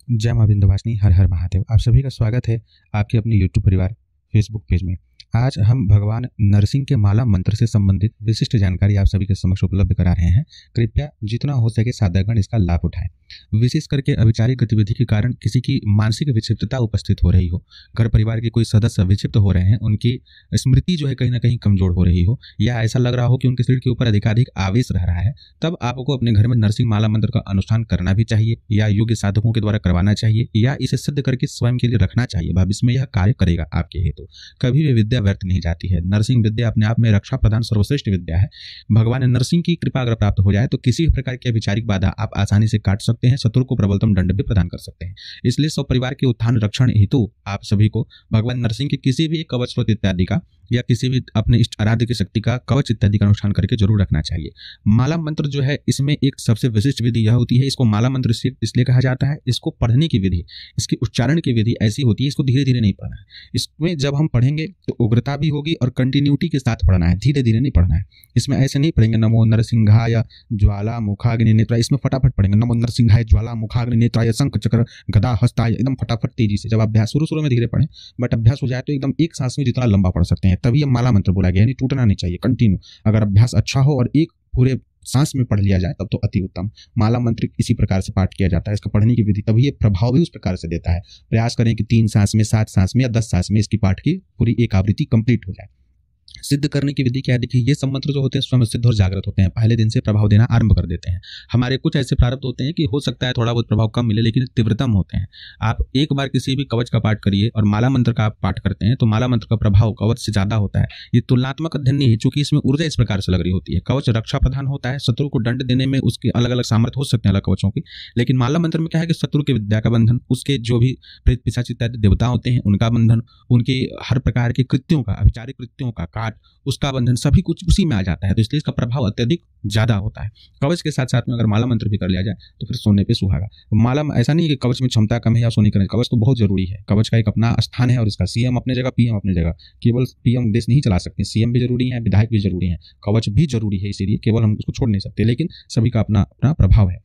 जय मां विंध्यवासिनी, हर हर महादेव। आप सभी का स्वागत है आपके अपने यूट्यूब परिवार फेसबुक पेज में। आज हम भगवान नरसिंह के माला मंत्र से संबंधित विशिष्ट जानकारी आप सभी के समक्ष उपलब्ध करा रहे हैं। कृपया जितना हो सके साधकगण इसका लाभ उठाएं। विशेष करके अविचारिक गतिविधि के कारण किसी की मानसिक विक्षिप्तता उपस्थित हो रही हो, घर परिवार के कोई सदस्य विक्षिप्त हो रहे हैं, उनकी स्मृति जो है कहीं ना कहीं कमजोर हो रही हो, या ऐसा लग रहा हो कि उनके शरीर के ऊपर अधिकाधिक आवेश रह रहा है, तब आपको अपने घर में नरसिंह माला मंत्र का अनुष्ठान करना भी चाहिए, या योग्य साधकों के द्वारा करवाना चाहिए, या इसे सिद्ध करके स्वयं के लिए रखना चाहिए। भविष्य में यह कार्य करेगा आपके हेतु। कभी भी विद्या व्यर्थ नहीं जाती है। नरसिंह विद्या अपने आप में रक्षा प्रदान सर्वश्रेष्ठ विद्या है। भगवान नरसिंह की कृपा अगर प्राप्त हो जाए तो किसी भी प्रकार की विचारिक बाधा आप आसानी से काट सकते हैं, शत्रु को प्रबलतम दंड भी प्रदान कर सकते हैं। इसलिए सब परिवार के उत्थान रक्षण हेतु आप सभी को भगवान नरसिंह के किसी भी कवच स्रोत इत्यादि का, या किसी भी अपने इष्ट आराध्य की शक्ति का कवच इत्यादि का अनुष्ठान करके जरूर रखना चाहिए। माला मंत्र जो है इसमें एक सबसे विशिष्ट विधि यह होती है, इसको माला मंत्र इसलिए कहा जाता है, इसको पढ़ने की विधि, इसकी उच्चारण की विधि ऐसी होती है, इसको धीरे धीरे नहीं पढ़ना है। इसमें जब हम पढ़ेंगे तो उग्रता भी होगी और कंटिन्यूटी के साथ पढ़ना है, धीरे धीरे नहीं पढ़ना है। इसमें ऐसे नहीं पढ़ेंगे नमो नरसिंहाय ज्वाला मुखाग्नि नेत्राय, इसमें फटाफट पढ़ेंगे नमो नरसिंहाय ज्वाला मुखाग्नि नेत्राय शंख चक्र गदा हस्ताय, एकदम फटाफट तेजी से। जब अभ्यास शुरू में धीरे पढ़ें, बट अभ्यास हो जाए तो एकदम एक सांस में जितना लंबा पढ़ सकते हैं, तभी ये माला मंत्र बोला गया, यानी टूटना नहीं चाहिए, कंटिन्यू। अगर अभ्यास अच्छा हो और एक पूरे सांस में पढ़ लिया जाए तब तो अति उत्तम। माला मंत्र इसी प्रकार से पाठ किया जाता है, इसका पढ़ने की विधि, तभी ये प्रभाव भी उस प्रकार से देता है। प्रयास करें कि 3 सांस में, 7 सांस में या 10 सांस में इसकी पाठ की पूरी एक आवृत्ति कंप्लीट हो जाए। सिद्ध करने की विधि क्या है? देखिए, ये सब मंत्र जो होते हैं स्वयं सिद्ध और जागृत होते हैं, पहले दिन से प्रभाव देना आरंभ कर देते हैं। हमारे कुछ ऐसे प्रारब्ध होते हैं कि हो सकता है थोड़ा बहुत प्रभाव कम मिले, लेकिन तीव्रतम होते हैं। आप एक बार किसी भी कवच का पाठ करिए और माला मंत्र का आप पाठ करते हैं तो माला मंत्र का प्रभाव कवच से ज्यादा होता है। ये तुलनात्मक अध्ययन नहीं है, चूंकि इसमें ऊर्जा इस प्रकार से लग रही होती है। कवच रक्षा प्रधान होता है, शत्रु को दंड देने में उसके अलग अलग सामर्थ्य हो सकते हैं अलग कवचों की, लेकिन माला मंत्र में क्या है कि शत्रु के विद्या का बंधन, उसके जो भी प्रेत पिशाच इत्यादि देवता होते हैं उनका बंधन, उनके हर प्रकार के कृत्यों का, अभिचारिक कृत्यों का काट, उसका बंधन, सभी कुछ उसी में आ जाता है। तो इसलिए इसका प्रभाव अत्यधिक ज्यादा होता है। कवच के साथ साथ में अगर माला मंत्र भी कर लिया जाए तो फिर सोने पे सुहागा। माला ऐसा नहीं कि कवच में क्षमता कम है या सोने करें, कवच तो बहुत जरूरी है। कवच का एक अपना स्थान है और इसका सीएम अपने जगह, पीएम अपने जगह। केवल पीएम देश नहीं चला सकते, सीएम भी जरूरी है, विधायक भी जरूरी है, कवच भी जरूरी है, इसीलिए केवल हम उसको छोड़ नहीं सकते, लेकिन सभी का अपना अपना प्रभाव है।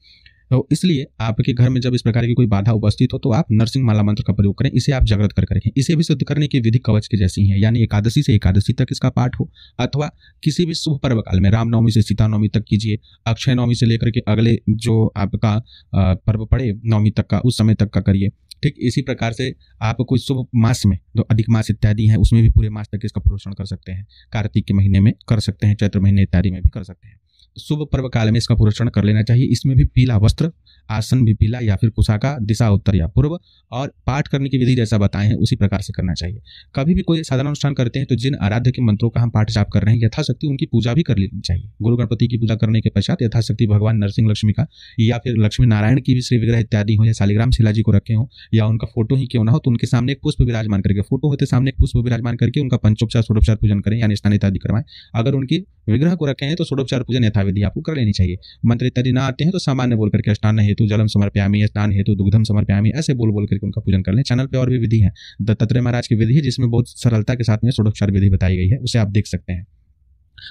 तो इसलिए आपके घर में जब इस प्रकार की कोई बाधा उपस्थित हो तो आप नरसिंह माला मंत्र का प्रयोग करें, इसे आप जागृत कर रखें। इसे भी सिद्ध करने की विधि कवच की जैसी है, यानी एकादशी से एकादशी तक इसका पाठ हो, अथवा किसी भी शुभ पर्व काल में, रामनवमी से सीता नवमी तक कीजिए, अक्षय नवमी से लेकर के अगले जो आपका पर्व पड़े नवमी तक का, उस समय तक का करिए। ठीक इसी प्रकार से आप कोई शुभ मास में, जो अधिक मास इत्यादि हैं, उसमें भी पूरे मास तक इसका पोषण कर सकते हैं। कार्तिक के महीने में कर सकते हैं, चैत्र महीने इत्यादि में भी कर सकते हैं। शुभ पर्व काल में इसका पुरस्कार कर लेना चाहिए। इसमें भी पीला वस्त्र, आसन भी पीला या फिर कुशाका, दिशा उत्तर या पूर्व, और पाठ करने की विधि जैसा बताए हैं उसी प्रकार से करना चाहिए। कभी भी कोई साधारण अनुष्ठान करते हैं तो जिन आराध्य के मंत्रों का हम पाठ जाप कर रहे हैं यथाशक्ति उनकी पूजा भी कर लेनी चाहिए। गुरु गणपति की पूजा करने के पश्चात यथाशक्ति भगवान नरसिंह लक्ष्मी का, या फिर लक्ष्मी नारायण की भी श्री विग्रह इत्यादि हो, या शालिग्राम शिला जी को रखे हो, या उनका फोटो ही क्यों ना हो, तो उनके सामने एक पुष्प विराजमान करके, फोटो होते सामने एक पुष्प विराजमान करके उनका पंचोपचार षोडोपचार पूजन करें, यानी स्नान इत्यादि करवाएं। अगर उनकी विग्रह को रखे हैं तो षोडोपचार पूजन यथाविधि आपको कर लेनी चाहिए। मंत्र इत्यादि ना आते हैं तो सामान्य बोल करके स्नान हेतु जलम समर्पयामि, स्नान हेतु दुग्धम समर्पयामि, ऐसे बोल करके उनका पूजन कर लें। चैनल पे और भी विधि है, दत्तात्रेय महाराज की विधि है जिसमें बहुत सरलता के साथ में षोडोपचार विधि बताई गई है, उसे आप देख सकते हैं।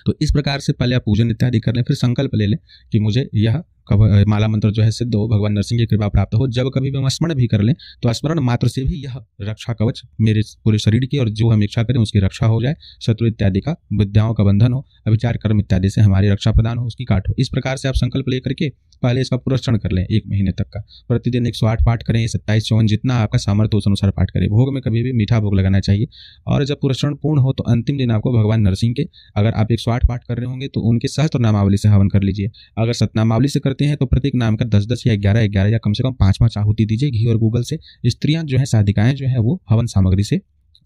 तो इस प्रकार से पहले आप पूजन इत्यादि कर लें, फिर संकल्प ले लें कि मुझे यह माला मंत्र जो है सिद्ध हो, भगवान नरसिंह की कृपा प्राप्त हो। जब कभी भी हम स्मरण भी कर लें तो स्मरण मात्र से भी यह रक्षा कवच मेरे पूरे शरीर की, और जो हम इच्छा करें उसकी रक्षा हो जाए, शत्रु इत्यादि का, विद्याओं का बंधन हो, अभिचार कर्म इत्यादि से हमारी रक्षा प्रदान हो, उसकी काट हो। इस प्रकार से आप संकल्प लेकर के पहले इसका पुरस्कार कर लें 1 महीने तक का। प्रतिदिन 108 पाठ करें, 27 54 जितना आपका सामर्थ्य उस अनुसार पाठ करें। भोग में कभी भी मीठा भोग लगाना चाहिए, और जब पुरस्कार पूर्ण हो तो अंतिम दिन आपको भगवान नरसिंह के, अगर आप 108 पाठ कर रहे होंगे तो उनके सहस्त्र नामावली से हवन कर लीजिए। अगर सतनामावली से करते हैं तो प्रत्येक नाम का 10-10 या 11-11 या कम से कम 5-5 आहुति दीजिए घी और गूगल से। स्त्रियां जो है, साधिकाएं जो है, वो हवन सामग्री से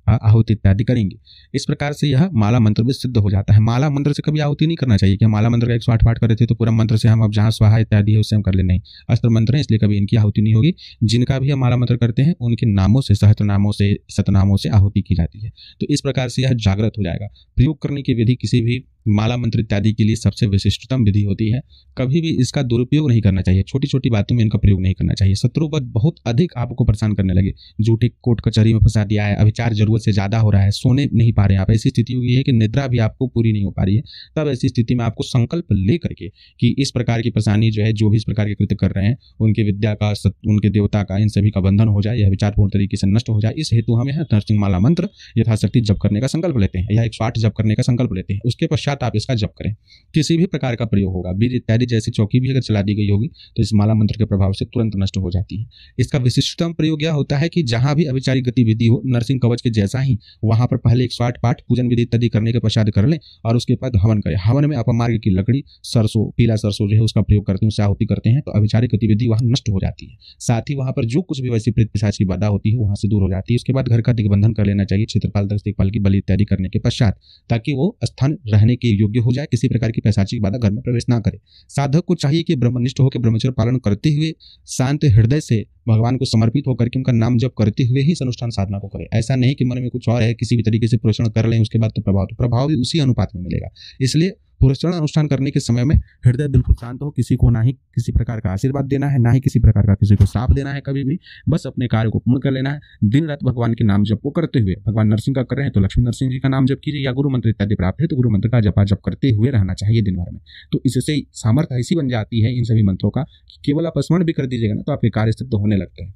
आहुति इत्यादि करेंगी। इस प्रकार से यह माला मंत्र भी सिद्ध हो जाता है। माला मंत्र से कभी आहुति नहीं करना चाहिए कि माला मंत्र का 108 पाठ कर रहे थे तो पूरा मंत्र से हम अब जहाँ स्वाहा इत्यादि है उससे हम कर ले, नहीं, अस्त्र मंत्र है इसलिए कभी इनकी आहुति नहीं होगी। जिनका भी हम माला मंत्र करते हैं उनके नामों से, सहस्त्र नामों से, शतनामों से आहुति की जाती है। तो इस प्रकार से यह जागृत हो जाएगा। प्रयोग करने की विधि किसी भी माला मंत्र इत्यादि के लिए सबसे विशिष्टतम विधि होती है। कभी भी इसका दुरुपयोग नहीं करना चाहिए, छोटी छोटी बातों में इनका प्रयोग नहीं करना चाहिए। शत्रु बल बहुत अधिक आपको परेशान करने लगे, झूठे कोर्ट कचहरी में फंसा दिया है, अभिचार जरूरत से ज़्यादा हो रहा है, सोने नहीं पा रहे हैं आप, ऐसी स्थिति हुई है कि निद्रा भी आपको पूरी नहीं हो पा रही है, तब ऐसी स्थिति में आपको संकल्प ले करके कि इस प्रकार की परेशानी जो है, जो भी इस प्रकार के कृत्य कर रहे हैं, उनके विद्या का, उनके देवता का, इन सभी का बंधन हो जाए, यह विचार पूर्ण तरीके से नष्ट हो जाए। इस हेतु हम यहाँ नरसिंह माला मंत्र यथाशक्ति जप करने का संकल्प लेते हैं, या 108 जप करने का संकल्प लेते हैं। उसके पश्चात आप इसका जप करें। किसी भी प्रकार का प्रयोग होगा, बीज इत्यादि जैसी चौकी भी अगर चला दी गई होगी तो इस माला मंत्र के प्रभाव से तुरंत नष्ट हो जाती है। इसका विशिष्टतम प्रयोग यह होता है कि जहां भी अभिचारिक गतिविधि हो, नरसिंह कवच के जैसा ही वहां पर पहले 108 पाठ पूजन विधि इत्यादि करने के पश्चात कर लें और उसके बाद हवन करें। हवन में अपमार्ग की लकड़ी, सरसों, पीला सरसों जो है उसका प्रयोग करते हैं, उससे आहुति करते हैं, तो अभिचारिक गतिविधि वहां नष्ट हो जाती है। साथ ही वहां पर जो कुछ भी वैसी प्रेत पिशाच की बाधा होती है वहां से दूर हो जाती है। उसके बाद घर का दिग्बंधन कर लेना चाहिए क्षेत्रपाल, दस दिक्पाल की बलि इत्यादि करने के पश्चात, ताकि वो स्थान रहने के योग्य हो जाए, किसी प्रकार की पैशाचिक बाधा घर में प्रवेश ना करे। साधक को चाहिए कि ब्रह्मनिष्ठ होकर ब्रह्मचर्य पालन करते हुए शांत हृदय से भगवान को समर्पित होकर के उनका नाम जप करते हुए ही इस अनुष्ठान साधना को करें। ऐसा नहीं कि मन में कुछ और है, किसी भी तरीके से पुरस्कार कर लें उसके बाद तो प्रभाव भी उसी अनुपात में मिलेगा। इसलिए पुरस्कार अनुष्ठान करने के समय में हृदय बिल्कुल शांत हो, किसी को ना ही किसी प्रकार का आशीर्वाद देना है, ना ही किसी प्रकार का किसी को श्राप देना है, कभी भी बस अपने कार्य को पूर्ण कर लेना है। दिन रात भगवान के नाम जप को करते हुए, भगवान नरसिंह का कर रहे हैं तो लक्ष्मी नरसिंह जी का नाम जप कीजिए, या गुरु मंत्र इत्यादि प्राप्त है तो गुरु मंत्र का जपा जप करते हुए रहना चाहिए दिन भर में। तो इससे सामर्थ्य ऐसी बन जाती है इन सभी मंत्रों का कि केवल आप स्मरण भी कर दीजिएगा ना तो आपके कार्य सिद्ध होने लगते हैं।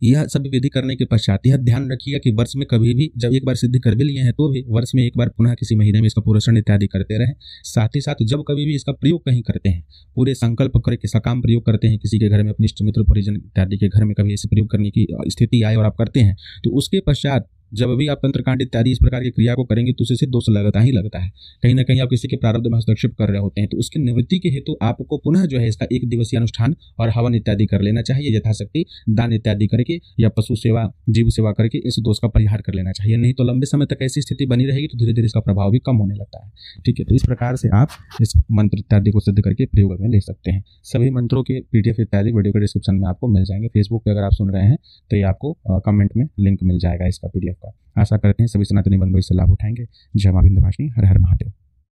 यह सब विधि करने के पश्चात यह ध्यान रखिएगा कि वर्ष में कभी भी, जब एक बार सिद्धि कर भी लिए हैं तो भी वर्ष में एक बार पुनः किसी महीने में इसका पुरस्कार इत्यादि करते रहें। साथ ही साथ जब कभी भी इसका प्रयोग कहीं करते हैं, पूरे संकल्प करके सकाम प्रयोग करते हैं, किसी के घर में, अपने इष्ट मित्र परिजन इत्यादि के घर में कभी इसे प्रयोग करने की स्थिति आए और आप करते हैं, तो उसके पश्चात जब भी आप तंत्रकांड इत्यादि इस प्रकार की क्रिया को करेंगे तो उससे दोष लगता ही लगता है। कहीं ना कहीं आप किसी के प्रारब्ध में हस्तक्षेप कर रहे होते हैं, तो उसकी निवृत्ति के हेतु आपको पुनः जो है इसका 1 दिवसीय अनुष्ठान और हवन इत्यादि कर लेना चाहिए। यथाशक्ति दान इत्यादि करके या पशु सेवा, जीव सेवा करके इस दोष का परिहार कर लेना चाहिए। नहीं तो लंबे समय तक ऐसी स्थिति बनी रहेगी तो धीरे धीरे इसका प्रभाव भी कम होने लगता है। ठीक है, तो इस प्रकार से आप इस मंत्र इत्यादि को सिद्ध करके प्रयोग में ले सकते हैं। सभी मंत्रों के PDF इत्यादि वीडियो के डिस्क्रिप्शन में आपको मिल जाएंगे। फेसबुक पर अगर आप सुन रहे हैं तो ये आपको कमेंट में लिंक मिल जाएगा इसका PDF का। आशा करते हैं सभी सनातनी बंधु इससे लाभ उठाएंगे। जय मां विंध्यवासिनी, हर हर महादेव।